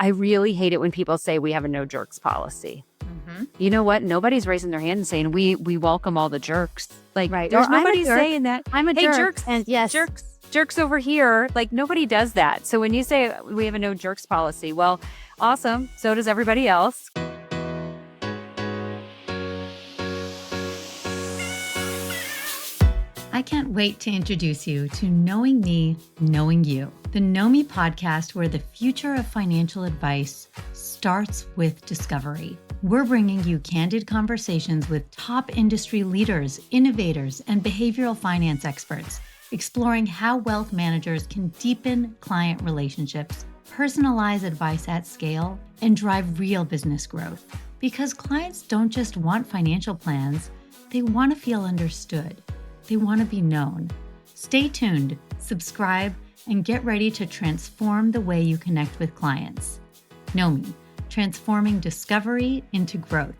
I really hate it when people say we have a no jerks policy. Mm-hmm. You know what? Nobody's raising their hand and saying we welcome all the jerks. Like, Right. there's Or, "I'm a nobody jerk. saying that. I'm a Hey, jerk." jerks, And yes. jerks over here. Like, nobody does that. So when you say we have a no jerks policy, well, awesome. So does everybody else. I can't wait to introduce you to Knowing Me, Knowing You, the Know Me podcast where the future of financial advice starts with discovery. We're bringing you candid conversations with top industry leaders, innovators, and behavioral finance experts, exploring how wealth managers can deepen client relationships, personalize advice at scale, and drive real business growth. Because clients don't just want financial plans, they want to feel understood. They want to be known. Stay tuned, subscribe, and get ready to transform the way you connect with clients. Know Me, transforming discovery into growth.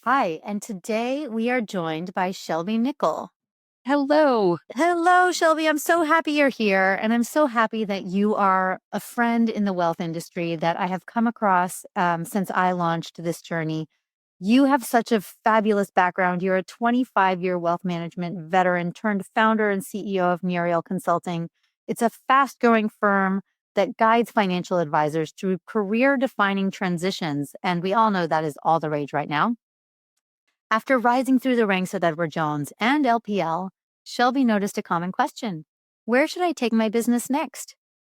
Hi, and today we are joined by Shelby Nicholl. Hello. Hello, Shelby. I'm so happy you're here, and I'm so happy that you are a friend in the wealth industry that I have come across since I launched this journey. You have such a fabulous background. You're a 25-year wealth management veteran turned founder and CEO of Muriel Consulting. It's a fast-growing firm that guides financial advisors through career-defining transitions, and we all know that is all the rage right now. After rising through the ranks at Edward Jones and LPL, Shelby noticed a common question: where should I take my business next?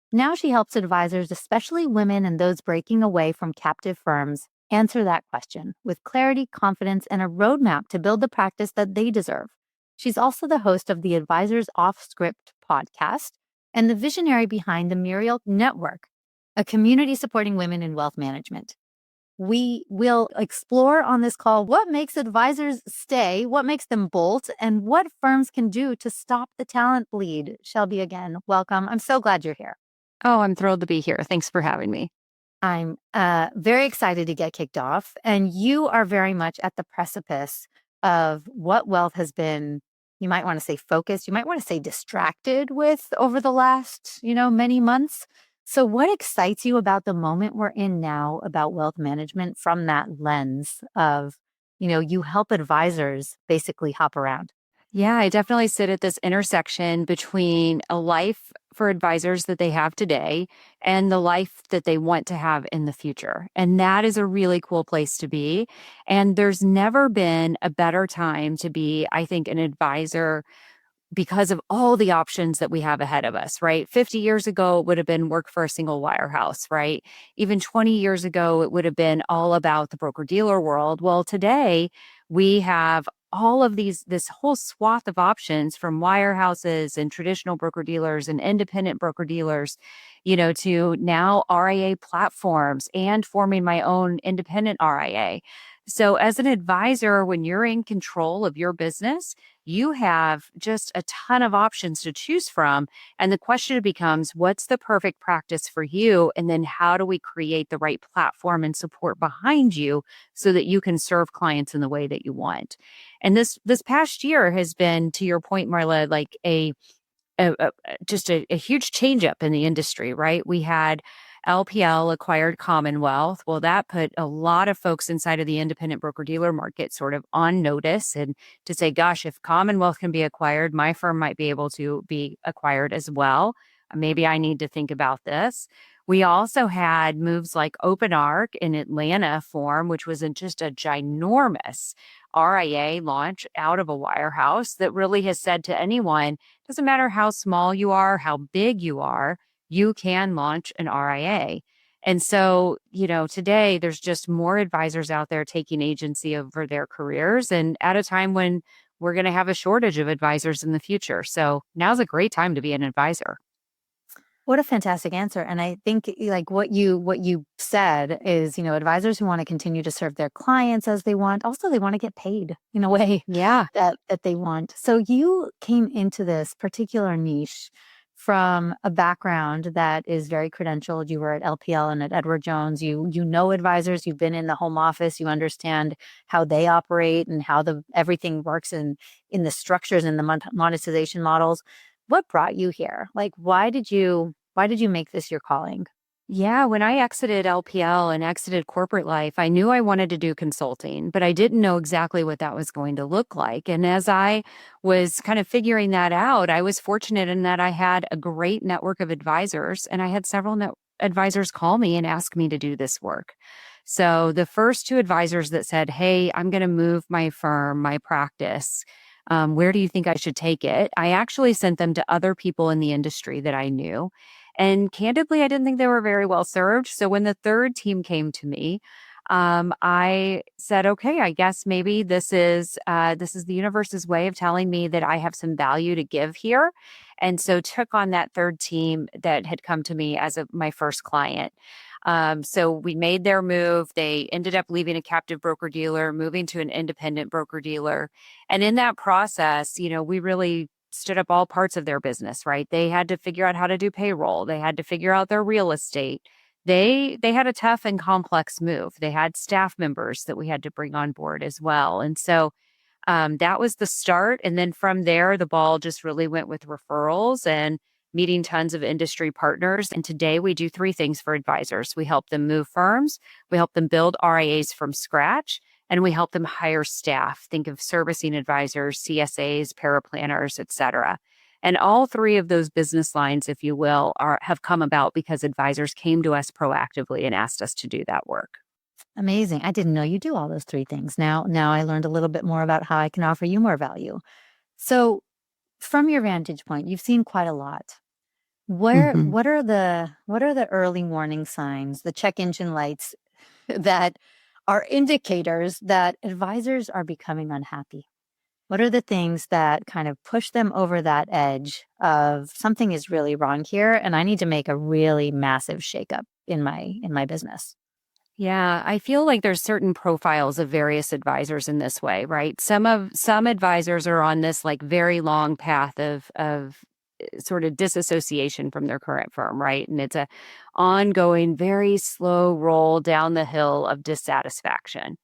Now she helps advisors, especially women and those breaking away from captive firms, answer that question with clarity, confidence, and a roadmap to build the practice that they deserve. She's also the host of the Advisors Off Script podcast and the visionary behind the Muriel Network, a community supporting women in wealth management. We will explore on this call what makes advisors stay, what makes them bolt, and what firms can do to stop the talent bleed. Shelby, again, welcome. I'm so glad you're here. Oh, I'm thrilled to be here. Thanks for having me. I'm very excited to get kicked off. And you are very much at the precipice of what wealth has been, you might want to say focused, you might want to say distracted with over the last, many months. So what excites you about the moment we're in now about wealth management from that lens of, you help advisors basically hop around? Yeah, I definitely sit at this intersection between a life for advisors that they have today and the life that they want to have in the future. And that is a really cool place to be. And there's never been a better time to be, I think, an advisor because of all the options that we have ahead of us, right? 50 years ago, it would have been work for a single wirehouse, right? Even 20 years ago, it would have been all about the broker-dealer world. Well, today, we have all of this whole swath of options from wirehouses and traditional broker-dealers and independent broker-dealers, to now RIA platforms and forming my own independent RIA. So as an advisor, when you're in control of your business, you have just a ton of options to choose from. And the question becomes, what's the perfect practice for you? And then how do we create the right platform and support behind you so that you can serve clients in the way that you want? And this past year has been, to your point, Marla, like just a huge change up in the industry, right? We had LPL acquired Commonwealth. Well, that put a lot of folks inside of the independent broker-dealer market sort of on notice and to say, gosh, if Commonwealth can be acquired, my firm might be able to be acquired as well. Maybe I need to think about this. We also had moves like OpenArc in Atlanta form, which was just a ginormous RIA launch out of a wirehouse that really has said to anyone, doesn't matter how small you are, how big you are, you can launch an RIA. And so, today there's just more advisors out there taking agency over their careers and at a time when we're going to have a shortage of advisors in the future. So now's a great time to be an advisor. What a fantastic answer. And I think like what you said is, advisors who want to continue to serve their clients as they want, also they want to get paid in a way that they want. So you came into this particular niche from a background that is very credentialed. You were at LPL and at Edward Jones. You know advisors, you've been in the home office, you understand how they operate and how everything works in the structures and the monetization models. what brought you here? Like, why did you make this your calling? Yeah, when I exited LPL and exited corporate life, I knew I wanted to do consulting, but I didn't know exactly what that was going to look like. And as I was kind of figuring that out, I was fortunate in that I had a great network of advisors, and I had several advisors call me and ask me to do this work. So the first two advisors that said, "Hey, I'm going to move my firm, my practice. Where do you think I should take it?" I actually sent them to other people in the industry that I knew. And candidly, I didn't think they were very well served. So when the third team came to me, I said, "Okay, I guess maybe this is the universe's way of telling me that I have some value to give here." And so took on that third team that had come to me as my first client. So we made their move. They ended up leaving a captive broker dealer, moving to an independent broker dealer. And in that process, we really stood up all parts of their business, right? They had to figure out how to do payroll. They had to figure out their real estate. They had a tough and complex move. They had staff members that we had to bring on board as well. And so that was the start. And then from there, the ball just really went with referrals and meeting tons of industry partners. And today we do three things for advisors. We help them move firms, we help them build RIAs from scratch, and we help them hire staff. Think of servicing advisors, CSAs, paraplanners, et cetera. And all three of those business lines, if you will, have come about because advisors came to us proactively and asked us to do that work. Amazing. I didn't know you do all those three things. Now I learned a little bit more about how I can offer you more value. So, from your vantage point, you've seen quite a lot. Where Mhm. what are the early warning signs, the check engine lights that are indicators that advisors are becoming unhappy? What are the things that kind of push them over that edge of something is really wrong here and I need to make a really massive shakeup in my business? Yeah, I feel like there's certain profiles of various advisors in this way, right? Some advisors are on this like very long path of sort of disassociation from their current firm, right? And it's a ongoing, very slow roll down the hill of dissatisfaction.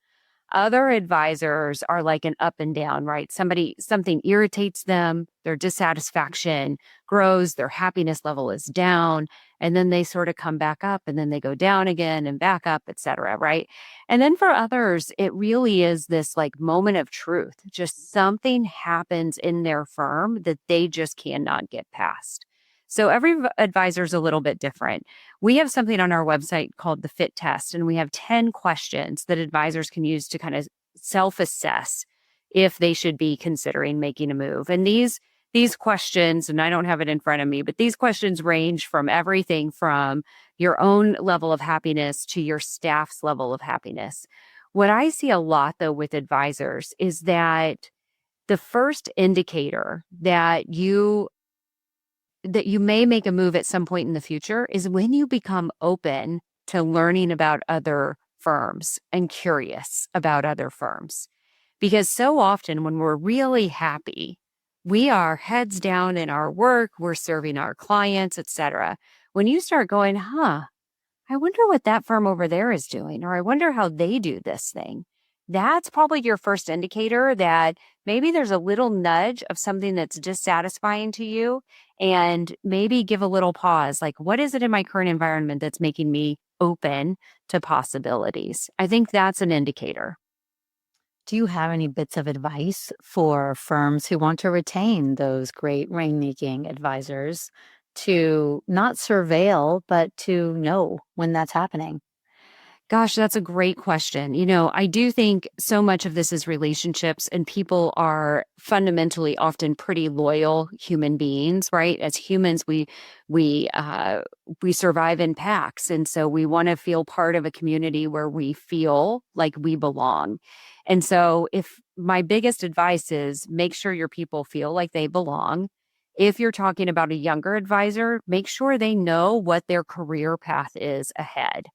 Other advisors are like an up and down, right? Something irritates them, their dissatisfaction grows, their happiness level is down, and then they sort of come back up and then they go down again and back up, et cetera, right? And then for others, it really is this like moment of truth. Just something happens in their firm that they just cannot get past. So every advisor is a little bit different. We have something on our website called the Fit Test, and we have 10 questions that advisors can use to kind of self assess if they should be considering making a move. And these questions, and I don't have it in front of me, but these questions range from everything from your own level of happiness to your staff's level of happiness. What I see a lot though with advisors is that the first indicator that you may make a move at some point in the future is when you become open to learning about other firms and curious about other firms. Because so often when we're really happy, we are heads down in our work, we're serving our clients, etc. When you start going, I wonder what that firm over there is doing, or I wonder how they do this thing. That's probably your first indicator that maybe there's a little nudge of something that's dissatisfying to you, and maybe give a little pause. Like, what is it in my current environment that's making me open to possibilities? I think that's an indicator. Do you have any bits of advice for firms who want to retain those great rainmaking advisors to not surveil, but to know when that's happening? Gosh, that's a great question. I do think so much of this is relationships, and people are fundamentally often pretty loyal human beings, right? As humans, we survive in packs, and so we want to feel part of a community where we feel like we belong. And so, if my biggest advice is make sure your people feel like they belong. If you're talking about a younger advisor, make sure they know what their career path is ahead,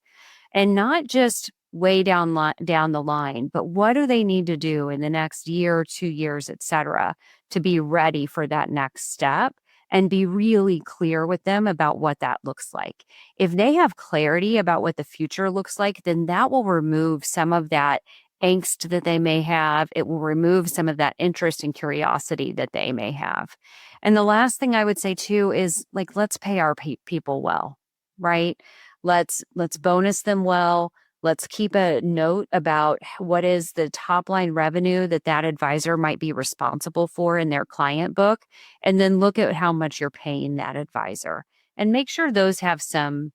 and not just way down the line, but what do they need to do in the next year, 2 years, et cetera, to be ready for that next step, and be really clear with them about what that looks like. If they have clarity about what the future looks like, then that will remove some of that angst that they may have. It will remove some of that interest and curiosity that they may have. And the last thing I would say too is like, let's pay our people well, right? Let's bonus them well. Let's keep a note about what is the top line revenue that that advisor might be responsible for in their client book. And then look at how much you're paying that advisor and make sure those have some,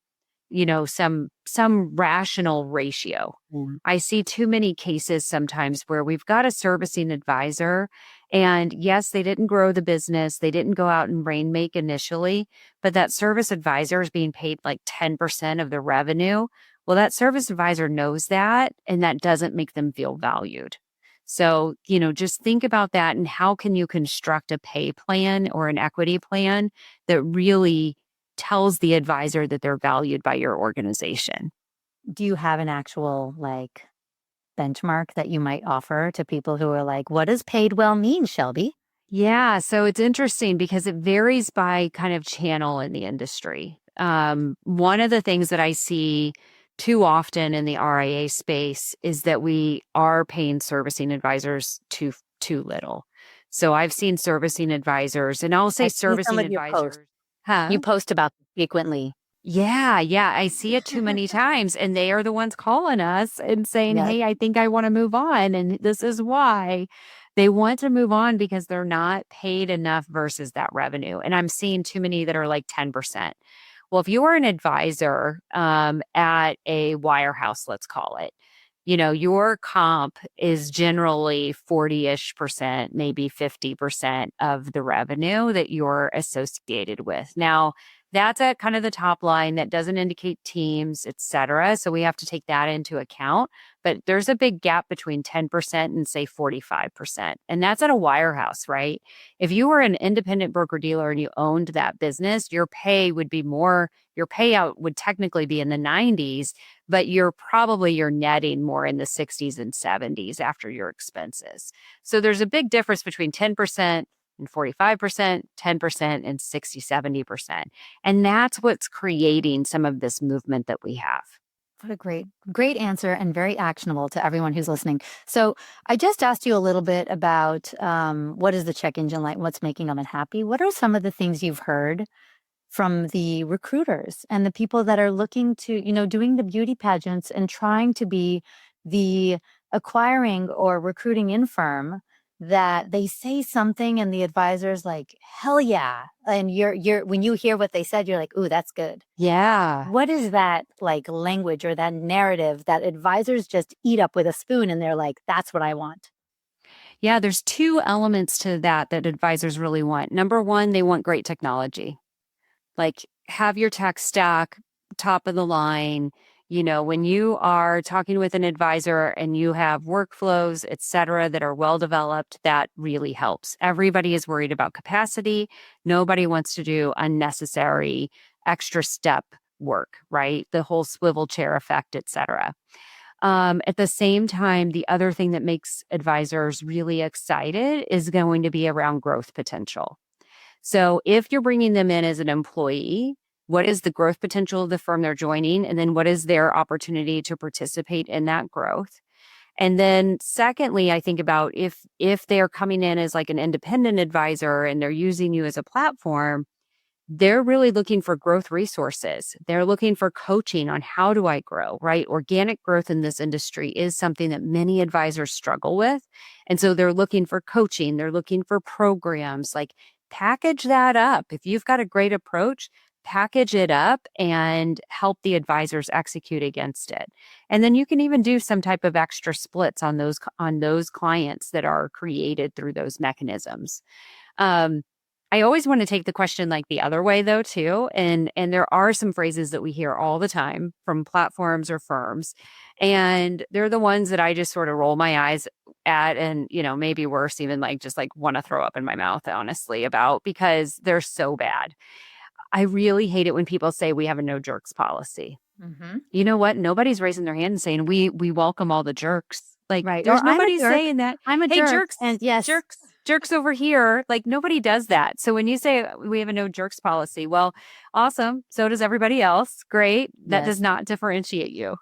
some rational ratio. Mm. I see too many cases sometimes where we've got a servicing advisor and yes, they didn't grow the business. They didn't go out and rainmake initially, but that service advisor is being paid like 10% of the revenue. Well, that service advisor knows that, and that doesn't make them feel valued. So, just think about that and how can you construct a pay plan or an equity plan that really tells the advisor that they're valued by your organization. Do you have an actual like benchmark that you might offer to people who are like, what does paid well mean, Shelby? Yeah, so it's interesting because it varies by kind of channel in the industry. One of the things that I see too often in the RIA space is that we are paying servicing advisors too little. So I've seen servicing advisors, and I'll say I see some servicing of your posts. advisors. Huh? You post about this frequently. Yeah, yeah. I see it too many times. And they are the ones calling us and saying, Yes. hey, I think I want to move on. And this is why they want to move on because they're not paid enough versus that revenue. And I'm seeing too many that are like 10%. Well, if you are an advisor at a wirehouse, let's call it, your comp is generally 40-ish percent, maybe 50% of the revenue that you're associated with. Now, that's at kind of the top line that doesn't indicate teams, et cetera. So we have to take that into account. But there's a big gap between 10% and say 45%. And that's at a wirehouse, right? If you were an independent broker dealer and you owned that business, your pay would be more, your payout would technically be in the 90s, but you're netting more in the 60s and 70s after your expenses. So there's a big difference between 10% and 45%, 10% and 60, 70%. And that's what's creating some of this movement that we have. What a great answer and very actionable to everyone who's listening. So I just asked you a little bit about what is the check engine like? What's making them unhappy? What are some of the things you've heard from the recruiters and the people that are looking to, doing the beauty pageants and trying to be the acquiring or recruiting in firm that they say something and the advisor's like, hell yeah. And you're when you hear what they said, you're like, ooh, that's good. Yeah. What is that like language or that narrative that advisors just eat up with a spoon and they're like, that's what I want? Yeah, there's two elements to that advisors really want. Number one, they want great technology. Like have your tech stack top of the line. When you are talking with an advisor and you have workflows, et cetera, that are well developed, that really helps. Everybody is worried about capacity. Nobody wants to do unnecessary extra step work, right? The whole swivel chair effect, et cetera. At the same time, the other thing that makes advisors really excited is going to be around growth potential. So if you're bringing them in as an employee, what is the growth potential of the firm they're joining? And then what is their opportunity to participate in that growth? And then secondly, I think about if they're coming in as like an independent advisor and they're using you as a platform, they're really looking for growth resources. They're looking for coaching on how do I grow, right? Organic growth in this industry is something that many advisors struggle with. And so they're looking for coaching. They're looking for programs, like package that up. If you've got a great approach, package it up and help the advisors execute against it. And then you can even do some type of extra splits on those clients that are created through those mechanisms. I always want to take the question like the other way though too. And there are some phrases that we hear all the time from platforms or firms. And they're the ones that I just sort of roll my eyes at and, maybe worse, even like just like want to throw up in my mouth, honestly, about because they're so bad. I really hate it when people say we have a no jerks policy. Mm-hmm. You know what? Nobody's raising their hand and saying we welcome all the jerks. Like Right. there's Or I'm a nobody jerk. saying that. I'm a Hey, jerk. jerks, And yes, jerks over here. Like nobody does that. So when you say we have a no jerks policy, well, awesome. So does everybody else. Great. That does yes. not differentiate you.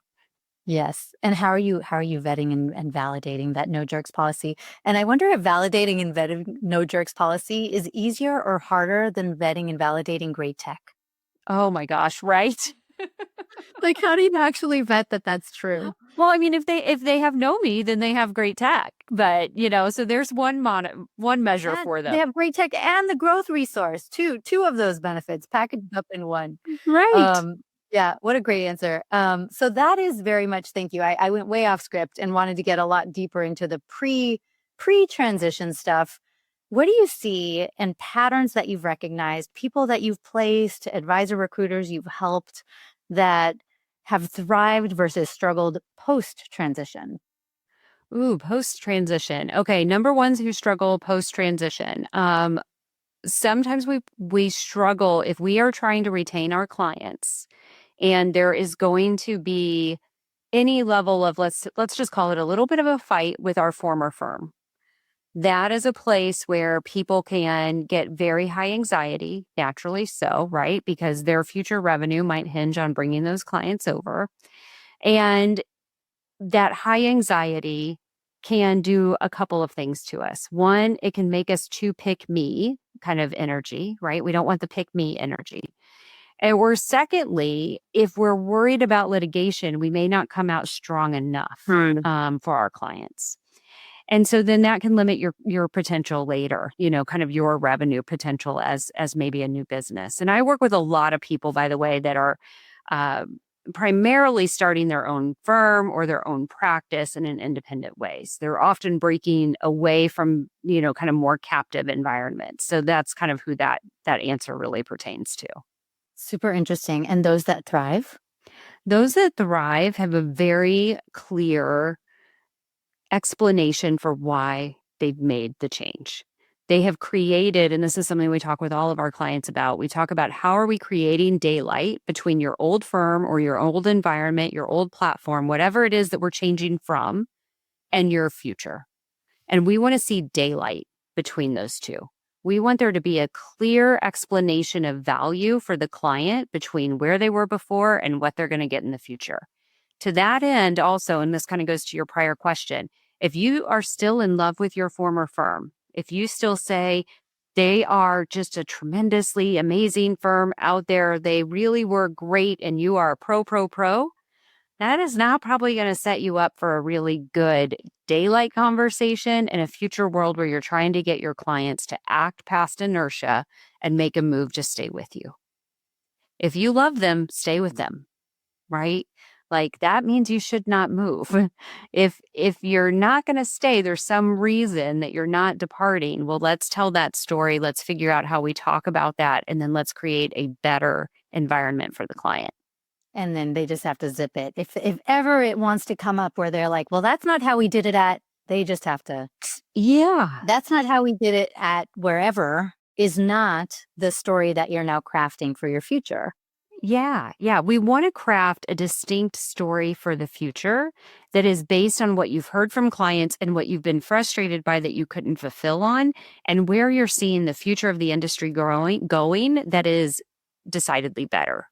Yes. And how are you vetting and validating that no jerks policy? And I wonder if validating and vetting no jerks policy is easier or harder than vetting and validating great tech. Oh my gosh, right? Like, how do you actually vet that that's true? Well, I mean, if they have no me, then they have great tech. But, so there's one measure And for they them. have great tech and the growth resource, two of those benefits packaged up in one. Right. Um, yeah, what a great answer. So that is very much thank you. I went way off script and wanted to get a lot deeper into the pre-transition stuff. What do you see and patterns that you've recognized, people that you've placed, advisor recruiters you've helped that have thrived versus struggled post transition? Ooh, post transition. Okay, number ones who struggle post transition. Sometimes we struggle if we are trying to retain our clients, and there is going to be any level of let's just call it a little bit of a fight with our former firm. That is a place where people can get very high anxiety, naturally so, right? Because their future revenue might hinge on bringing those clients over. And that high anxiety can do a couple of things to us. One, it can make us too pick me kind of energy, right? We don't want the pick me energy. Or secondly, if we're worried about litigation, we may not come out strong enough for our clients. And so then that can limit your potential later, kind of your revenue potential as maybe a new business. And I work with a lot of people, by the way, that are uh, primarily starting their own firm or their own practice in an independent ways. They're often breaking away from, kind of more captive environments. So that's kind of who that answer really pertains to. Super interesting. And those that thrive? Those that thrive have a very clear explanation for why they've made the change. They have created, and this is something we talk with all of our clients about. We talk about how are we creating daylight between your old firm or your old environment, your old platform, whatever it is that we're changing from, and your future. And we want to see daylight between those two. We want there to be a clear explanation of value for the client between where they were before and what they're going to get in the future. To that end, also, and this kind of goes to your prior question, if you are still in love with your former firm, if you still say they are just a tremendously amazing firm out there, they really were great, and you are pro, that is now probably going to set you up for a really good daylight conversation in a future world where you're trying to get your clients to act past inertia and make a move to stay with you. If you love them, stay with them, right? Like that means you should not move. If you're not going to stay, there's some reason that you're not departing. Well, let's tell that story. Let's figure out how we talk about that, and then let's create a better environment for the client. And then they just have to zip it. If ever it wants to come up where they're like, well, that's not how we did it at, they just have to, Yeah. that's not how we did it at wherever is not the story that you're now crafting for your future. Yeah. Yeah. We want to craft a distinct story for the future that is based on what you've heard from clients and what you've been frustrated by that you couldn't fulfill on, and where you're seeing the future of the industry going that is decidedly better,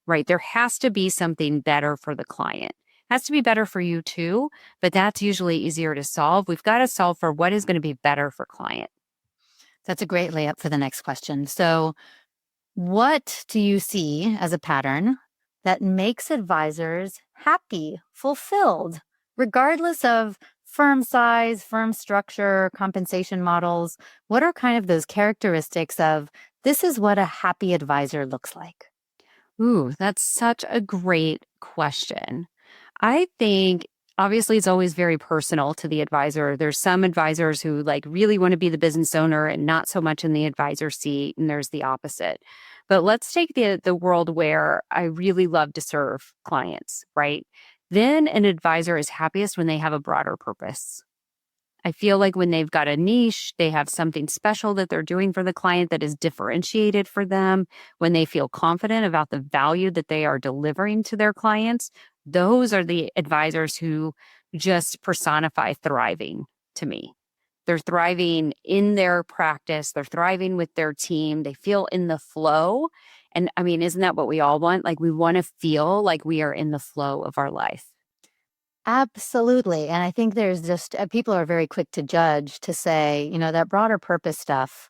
right? There has to be something better for the client. It has to be better for you too, but that's usually easier to solve. We've got to solve for what is going to be better for client. That's a great layup for the next question. So, what do you see as a pattern that makes advisors happy, fulfilled, regardless of firm size, firm structure, compensation models? What are kind of those characteristics of this is what a happy advisor looks like? Ooh, that's such a great question. I think obviously it's always very personal to the advisor. There's some advisors who like really want to be the business owner and not so much in the advisor seat, and there's the opposite. But let's take the world where I really love to serve clients, right? Then an advisor is happiest when they have a broader purpose. I feel like when they've got a niche, they have something special that they're doing for the client that is differentiated for them, when they feel confident about the value that they are delivering to their clients, those are the advisors who just personify thriving to me. They're thriving in their practice, they're thriving with their team, they feel in the flow. And I mean, isn't that what we all want? Like, we want to feel like we are in the flow of our life. Absolutely. And I think there's just people are very quick to judge, to say, that broader purpose stuff,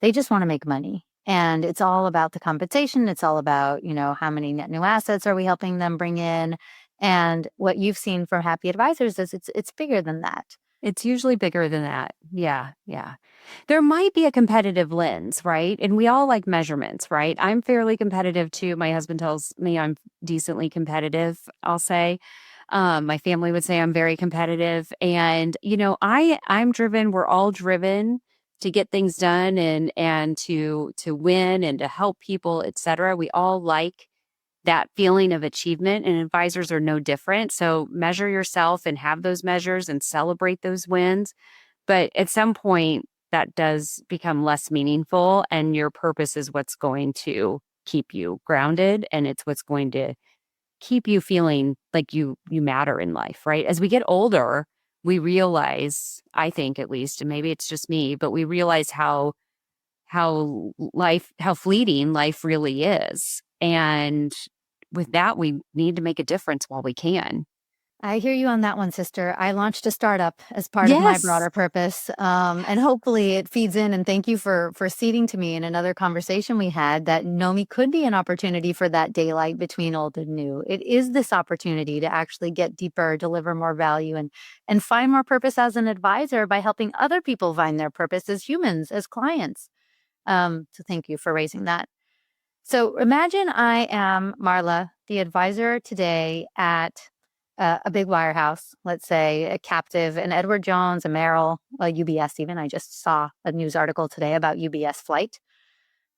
they just want to make money. And it's all about the compensation. It's all about, how many net new assets are we helping them bring in? And what you've seen from Happy Advisors is it's bigger than that. It's usually bigger than that. Yeah, yeah. There might be a competitive lens, right? And we all like measurements, right? I'm fairly competitive too. My husband tells me I'm decently competitive, I'll say. My family would say I'm very competitive. And, I'm driven, we're all driven to get things done and to win and to help people, et cetera. We all like that feeling of achievement, and advisors are no different. So measure yourself and have those measures and celebrate those wins. But at some point, that does become less meaningful, and your purpose is what's going to keep you grounded, and it's what's going to keep you feeling like you matter in life, right? As we get older, we realize, I think at least, and maybe it's just me, but we realize how fleeting life really is. And with that, we need to make a difference while we can. I hear you on that one, sister. I launched a startup as part of my Yes. broader purpose, and hopefully it feeds in. And thank you for seeding to me in another conversation we had that Nomi could be an opportunity for that daylight between old and new. It is this opportunity to actually get deeper, deliver more value, and find more purpose as an advisor by helping other people find their purpose as humans, as clients. So thank you for raising that. So imagine I am Marla, the advisor today at a big wirehouse, let's say a Captive, an Edward Jones, a Merrill, a UBS even. I just saw a news article today about UBS flight.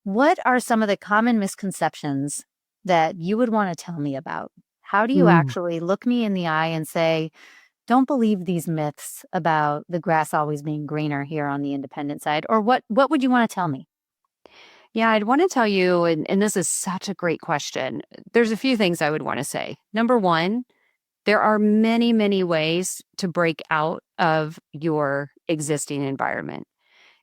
What are some of the common misconceptions that you would want to tell me about? How do you Mm. actually look me in the eye and say, don't believe these myths about the grass always being greener here on the independent side? Or what would you want to tell me? Yeah, I'd want to tell you, and this is such a great question. There's a few things I would want to say. Number one, there are many, many ways to break out of your existing environment.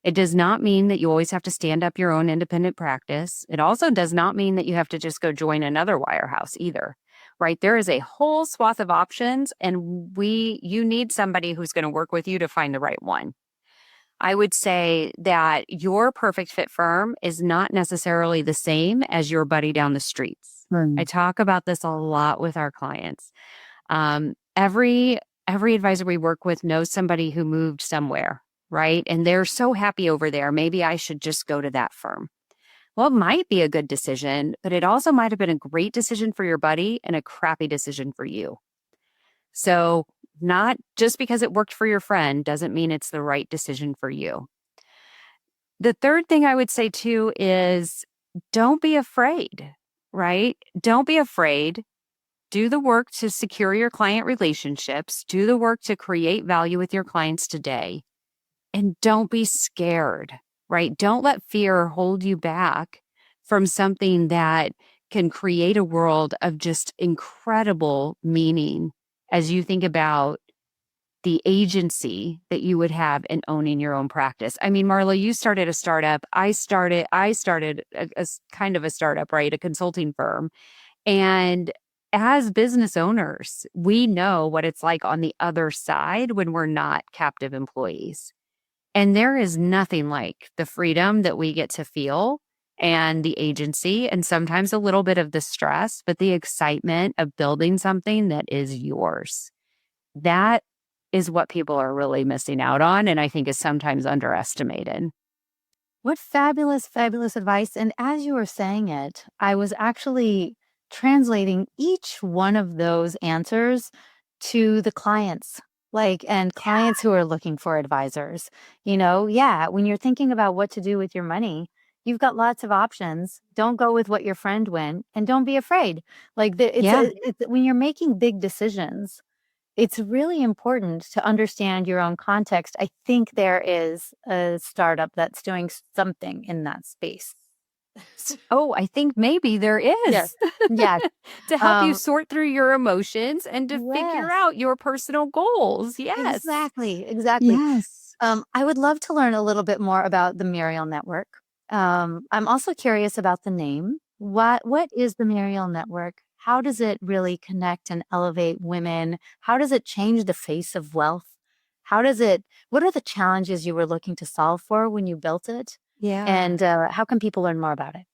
It does not mean that you always have to stand up your own independent practice. It also does not mean that you have to just go join another wirehouse either, right? There is a whole swath of options, and you need somebody who's going to work with you to find the right one. I would say that your perfect fit firm is not necessarily the same as your buddy down the streets. I Hmm. talk about this a lot with our clients. Every advisor we work with knows somebody who moved somewhere, right? And they're so happy over there. Maybe I should just go to that firm. Well, it might be a good decision, but it also might have been a great decision for your buddy and a crappy decision for you. So, not just because it worked for your friend doesn't mean it's the right decision for you. The third thing I would say too is don't be afraid, right? Don't be afraid. Do the work to secure your client relationships, do the work to create value with your clients today, and don't be scared, right? Don't let fear hold you back from something that can create a world of just incredible meaning as you think about the agency that you would have in owning your own practice. I mean, Marla, you started a startup. I started a kind of a startup, right? A consulting firm. And as business owners, we know what it's like on the other side when we're not captive employees. And there is nothing like the freedom that we get to feel and the agency, and sometimes a little bit of the stress, but the excitement of building something that is yours. That is what people are really missing out on, and I think is sometimes underestimated. What fabulous, fabulous advice. And as you were saying it, I was actually translating each one of those answers to the clients, and clients who are looking for advisors. Yeah, when you're thinking about what to do with your money, you've got lots of options. Don't go with what your friend went, and don't be afraid. Yeah. It's when you're making big decisions, it's really important to understand your own context. I think there is a startup that's doing something in that space. Oh, I think maybe there Yes. is. Yes. To help you Um, sort through your emotions and to figure yes. out your personal goals. Yes. Exactly. Exactly. Yes. I would love to learn a little bit more about the Muriel Network. I'm also curious about the name. What is the Muriel Network? How does it really connect and elevate women? How does it change the face of wealth? What are the challenges you were looking to solve for when you built it? Yeah. And how can people learn more about it?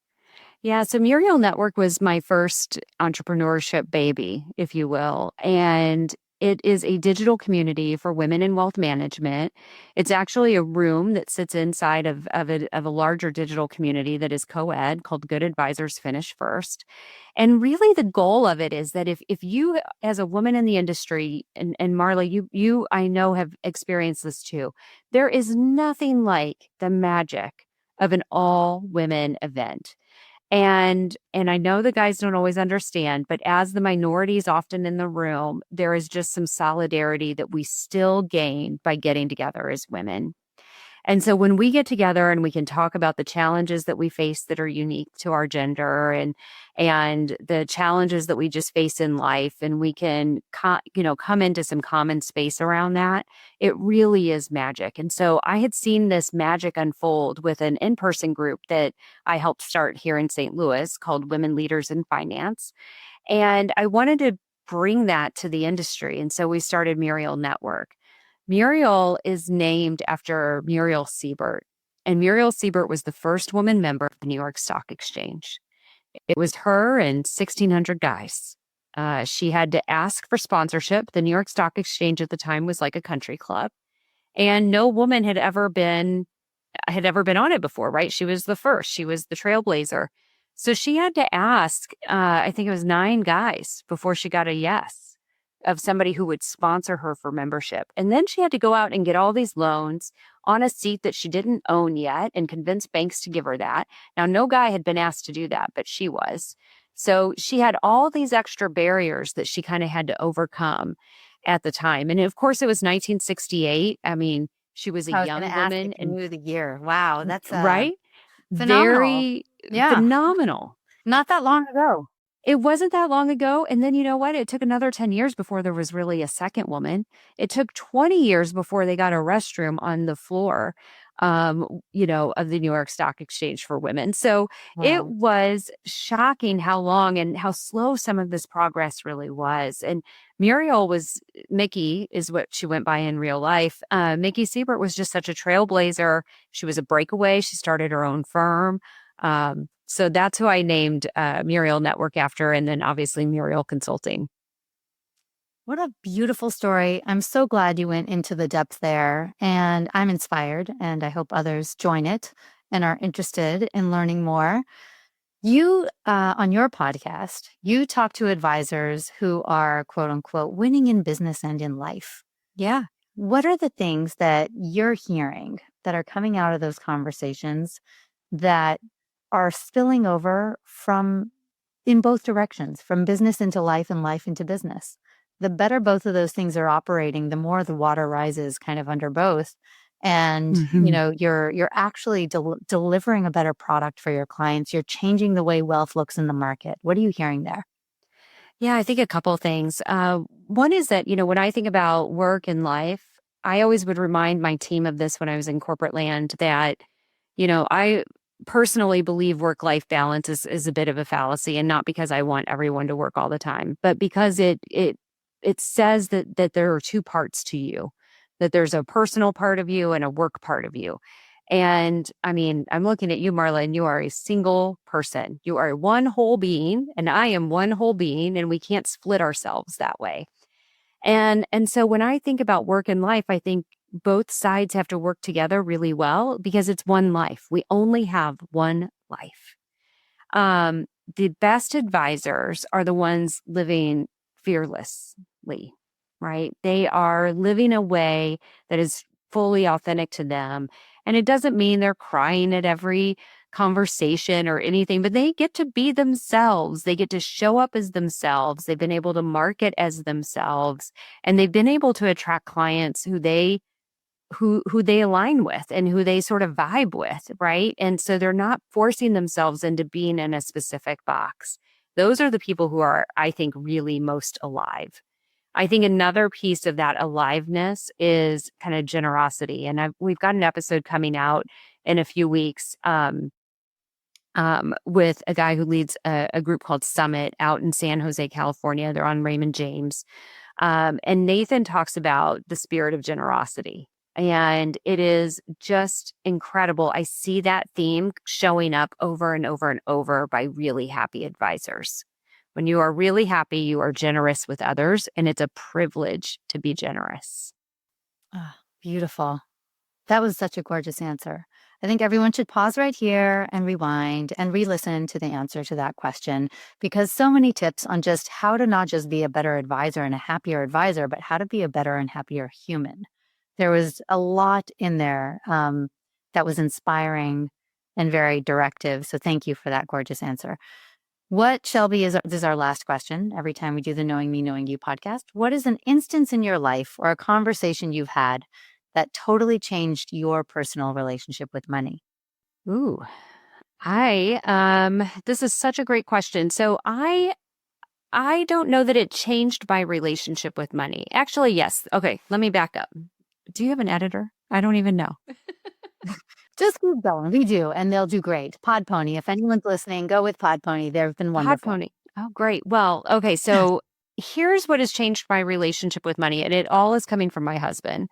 Yeah, so Muriel Network was my first entrepreneurship baby, if you will. And it is a digital community for women in wealth management. It's actually a room that sits inside of a larger digital community that is co-ed called Good Advisors Finish First. And really the goal of it is that if you as a woman in the industry, and Marla, you I know have experienced this too, there is nothing like the magic of an all women event. And I know the guys don't always understand, but as the minorities often in the room, there is just some solidarity that we still gain by getting together as women. And so when we get together and we can talk about the challenges that we face that are unique to our gender, and the challenges that we just face in life, and we can come into some common space around that, it really is magic. And so I had seen this magic unfold with an in-person group that I helped start here in St. Louis called Women Leaders in Finance. And I wanted to bring that to the industry. And so we started Muriel Network. Muriel is named after Muriel Siebert. And Muriel Siebert was the first woman member of the New York Stock Exchange. It was her and 1,600 guys. She had to ask for sponsorship. The New York Stock Exchange at the time was like a country club. And no woman had ever been on it before, right? She was the first. She was the trailblazer. So she had to ask, I think it was 9 guys before she got a yes of somebody who would sponsor her for membership. And then she had to go out and get all these loans on a seat that she didn't own yet and convince banks to give her that. Now, no guy had been asked to do that, but she was. So she had all these extra barriers that she kind of had to overcome at the time. And of course, it was 1968. I mean, she was a I was going young to ask if woman you and knew the year. Wow, that's right? phenomenal. Very Yeah, phenomenal. not that long ago. It wasn't that long ago. And then you know what? It took another 10 years before there was really a second woman. It took 20 years before they got a restroom on the floor, of the New York Stock Exchange for women. So it Wow. was shocking how long and how slow some of this progress really was. And Muriel was, Mickey is what she went by in real life. Mickey Siebert was just such a trailblazer. She was a breakaway. She started her own firm. So that's who I named Muriel Network after, and then obviously Muriel Consulting. What a beautiful story. I'm so glad you went into the depth there, and I'm inspired, and I hope others join it and are interested in learning more. You, on your podcast, you talk to advisors who are quote unquote winning in business and in life. Yeah. What are the things that you're hearing that are coming out of those conversations that are spilling over from in both directions, from business into life and life into business? The better both of those things are operating, the more the water rises kind of under both. And Mhm. you're actually delivering a better product for your clients. You're changing the way wealth looks in the market. What are you hearing there? Yeah, I think a couple of things. One is that, when I think about work and life, I always would remind my team of this when I was in corporate land that, I personally believe work-life balance is a bit of a fallacy, and not because I want everyone to work all the time, but because it says that there are two parts to you, that there's a personal part of you and a work part of you. And I mean, I'm looking at you, Marla, and you are a single person. You are one whole being, and I am one whole being, and we can't split ourselves that way. And so when I think about work and life, I think both sides have to work together really well because it's one life. We only have one life. Um, the best advisors are the ones living fearlessly, right? They are living a way that is fully authentic to them. And it doesn't mean they're crying at every conversation or anything, but they get to be themselves. They get to show up as themselves. They've been able to market as themselves, and they've been able to attract clients who they align with and who they sort of vibe with, right? And so they're not forcing themselves into being in a specific box. Those are the people who are, I think, really most alive. I think another piece of that aliveness is kind of generosity. And we've got an episode coming out in a few weeks with a guy who leads a group called Summit out in San Jose, California. They're on Raymond James. And Nathan talks about the spirit of generosity. And it is just incredible. I see that theme showing up over and over and over by really happy advisors. When you are really happy, you are generous with others, and it's a privilege to be generous. Ah, beautiful. That was such a gorgeous answer. I think everyone should pause right here and rewind and re-listen to the answer to that question, because so many tips on just how to not just be a better advisor and a happier advisor, but how to be a better and happier human. There was a lot in there that was inspiring and very directive. So thank you for that gorgeous answer. What, Shelby, this is our last question every time we do the Knowing Me, Knowing You podcast. What is an instance in your life or a conversation you've had that totally changed your personal relationship with money? Ooh, this is such a great question. So I don't know that it changed my relationship with money. Actually, yes. Okay, let me back up. Do you have an editor? I don't even know. Just keep going. We do, and they'll do great. Pod Pony. If anyone's listening, go with Pod Pony. They've been Pod wonderful. Pony. Oh, great. Well, okay. So here's what has changed my relationship with money, and it all is coming from my husband.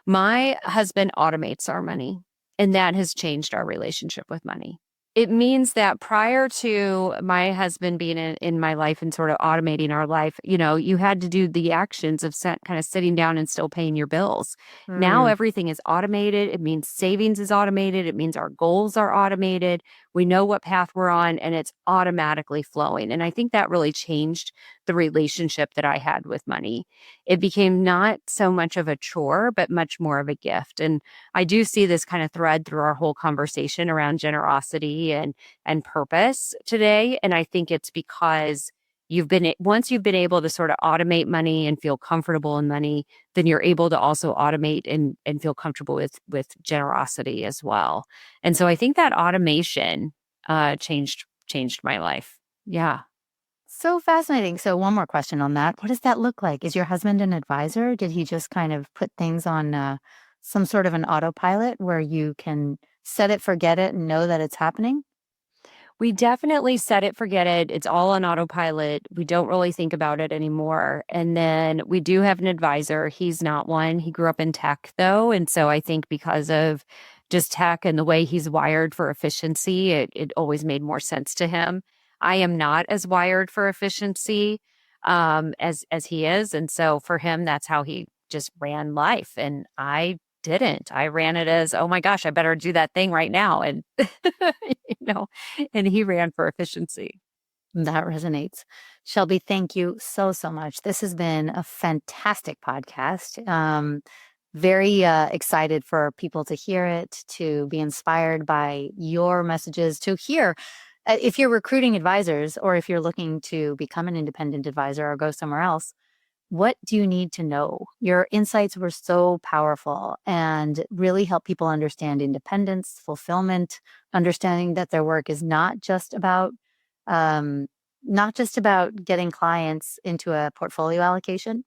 My husband automates our money, and that has changed our relationship with money. It means that prior to my husband being in my life and sort of automating our life, you had to do the actions of kind of sitting down and still paying your bills. Now Mm. everything is automated. It means savings is automated. It means our goals are automated. We know what path we're on, and it's automatically flowing. And I think that really changed the relationship that I had with money. It became not so much of a chore, but much more of a gift. And I do see this kind of thread through our whole conversation around generosity and purpose today. And I think it's because once you've been able to sort of automate money and feel comfortable in money, then you're able to also automate and feel comfortable with generosity as well. And so I think that automation changed my life. Yeah. So fascinating. So one more question on that. What does that look like? Is your husband an advisor? Did he just kind of put things on some sort of an autopilot where you can set it, forget it, and know that it's happening? We definitely set it, forget it. It's all on autopilot. We don't really think about it anymore. And then we do have an advisor. He's not one. He grew up in tech, though. And so I think because of just tech and the way he's wired for efficiency, it always made more sense to him. I am not as wired for efficiency as he is. And so for him, that's how he just ran life. And I didn't. I ran it as, oh my gosh, I better do that thing right now. And, you know, and he ran for efficiency. That resonates. Shelby, thank you so, so much. This has been a fantastic podcast. Very excited for people to hear it, to be inspired by your messages, to hear if you're recruiting advisors or if you're looking to become an independent advisor or go somewhere else. What do you need to know? Your insights were so powerful and really help people understand independence, fulfillment, understanding that their work is um, not just about getting clients into a portfolio allocation,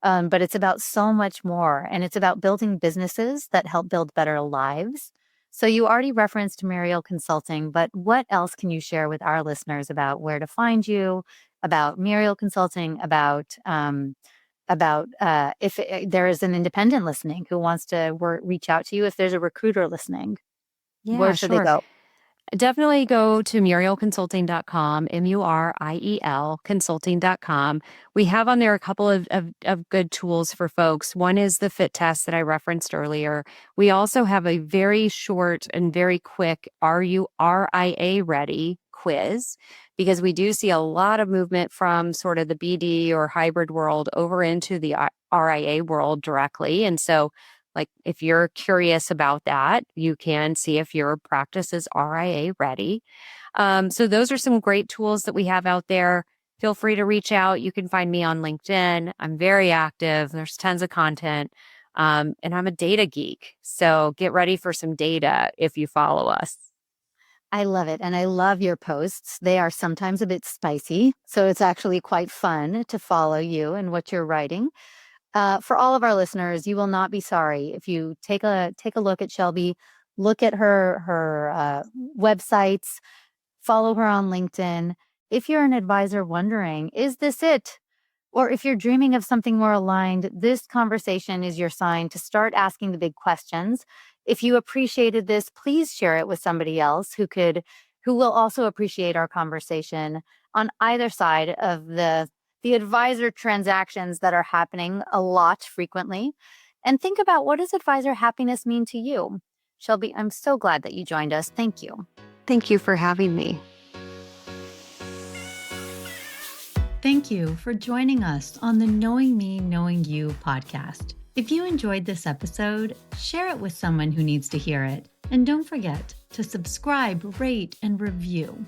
but it's about so much more. And it's about building businesses that help build better lives. So you already referenced Muriel Consulting, but what else can you share with our listeners about where to find you, about Muriel Consulting, about if there is an independent listening who wants to reach out to you, if there's a recruiter listening, where Yeah, should they sure. go? Definitely go to murielconsulting.com, MURIEL consulting.com. We have on there a couple of good tools for folks. One is the fit test that I referenced earlier. We also have a very short and very quick Are You RIA Ready quiz, because we do see a lot of movement from sort of the BD or hybrid world over into the RIA world directly. And so like if you're curious about that, you can see if your practice is RIA ready. So those are some great tools that we have out there. Feel free to reach out. You can find me on LinkedIn. I'm very active. There's tons of content. And I'm a data geek. So get ready for some data if you follow us. I love it. And I love your posts. They are sometimes a bit spicy. So it's actually quite fun to follow you and what you're writing. For all of our listeners, you will not be sorry if you take a look at Shelby, look at her websites, Follow her on LinkedIn. If you're an advisor wondering, is this it? Or if you're dreaming of something more aligned, this conversation is your sign to start asking the big questions. If you appreciated this, please share it with somebody else who will also appreciate our conversation on either side of the advisor transactions that are happening a lot frequently. And think about, what does advisor happiness mean to you? Shelby, I'm so glad that you joined us. Thank you. Thank you for having me. Thank you for joining us on the Knowing Me, Knowing You podcast. If you enjoyed this episode, share it with someone who needs to hear it. And don't forget to subscribe, rate, and review.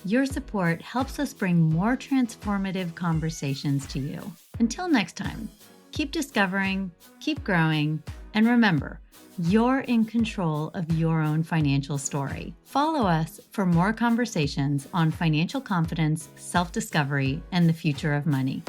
Your support helps us bring more transformative conversations to you. Until next time, keep discovering, keep growing, and remember, you're in control of your own financial story. Follow us for more conversations on financial confidence, self-discovery, and the future of money.